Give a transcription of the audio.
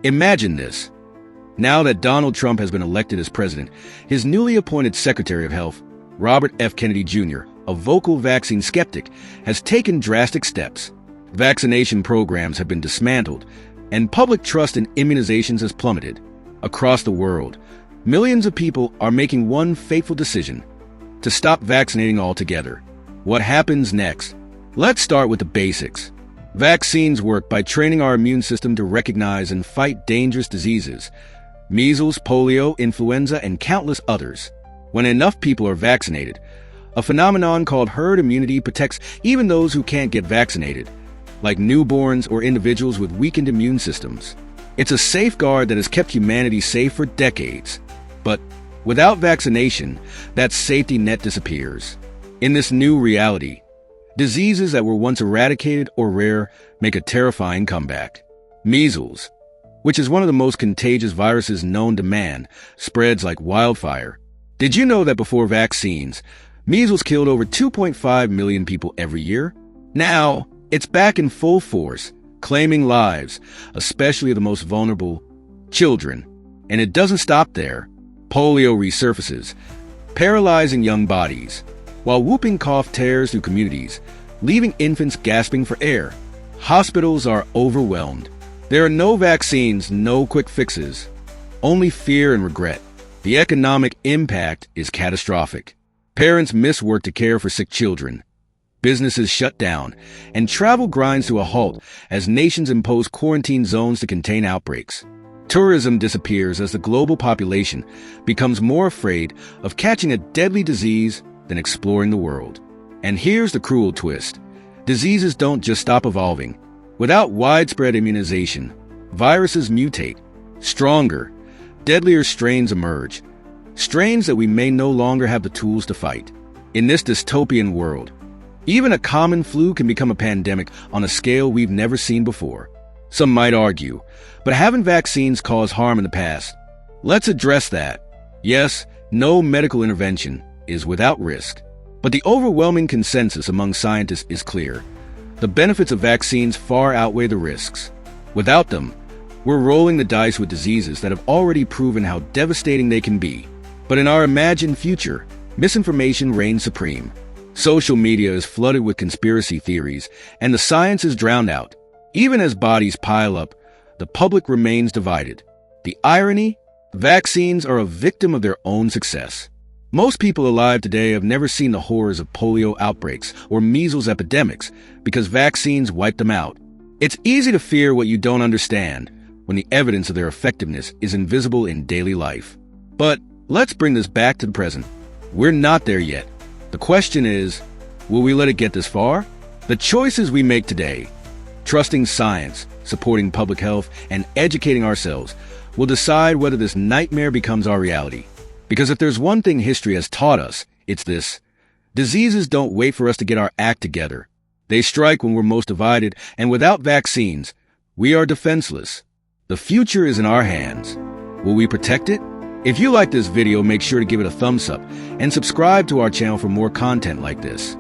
Imagine this. Now that Donald Trump has been elected as president, his newly appointed Secretary of Health, Robert F. Kennedy Jr., a vocal vaccine skeptic, has taken drastic steps. Vaccination programs have been dismantled, and public trust in immunizations has plummeted. Across the world, millions of people are making one fateful decision: to stop vaccinating altogether. What happens next? Let's start with the basics. Vaccines work by training our immune system to recognize and fight dangerous diseases: measles, polio, influenza, and countless others. When enough people are vaccinated, a phenomenon called herd immunity protects even those who can't get vaccinated, like newborns or individuals with weakened immune systems. It's a safeguard that has kept humanity safe for decades. But without vaccination, that safety net disappears. In this new reality, diseases that were once eradicated or rare make a terrifying comeback. Measles, which is one of the most contagious viruses known to man, spreads like wildfire. Did you know that before vaccines, measles killed over 2.5 million people every year? Now, it's back in full force, claiming lives, especially the most vulnerable, children. And it doesn't stop there. Polio resurfaces, paralyzing young bodies, while whooping cough tears through communities, leaving infants gasping for air. Hospitals are overwhelmed. There are no vaccines, no quick fixes, only fear and regret. The economic impact is catastrophic. Parents miss work to care for sick children. Businesses shut down, and travel grinds to a halt as nations impose quarantine zones to contain outbreaks. Tourism disappears as the global population becomes more afraid of catching a deadly disease than exploring the world. And here's the cruel twist. Diseases don't just stop evolving. Without widespread immunization, viruses mutate. Stronger, deadlier strains emerge. Strains that we may no longer have the tools to fight. In this dystopian world, even a common flu can become a pandemic on a scale we've never seen before. Some might argue, but haven't vaccines caused harm in the past? Let's address that. Yes, no medical intervention is without risk, but the overwhelming consensus among scientists is clear. The benefits of vaccines far outweigh the risks. Without them, we're rolling the dice with diseases that have already proven how devastating they can be. But in our imagined future, misinformation reigns supreme. Social media is flooded with conspiracy theories, and the science is drowned out. Even as bodies pile up, the public remains divided. The irony? Vaccines are a victim of their own success. Most people alive today have never seen the horrors of polio outbreaks or measles epidemics because vaccines wiped them out. It's easy to fear what you don't understand when the evidence of their effectiveness is invisible in daily life. But let's bring this back to the present. We're not there yet. The question is, will we let it get this far? The choices we make today, trusting science, supporting public health, and educating ourselves, will decide whether this nightmare becomes our reality. Because if there's one thing history has taught us, it's this: diseases don't wait for us to get our act together. They strike when we're most divided, and without vaccines, we are defenseless. The future is in our hands. Will we protect it? If you like this video, make sure to give it a thumbs up and subscribe to our channel for more content like this.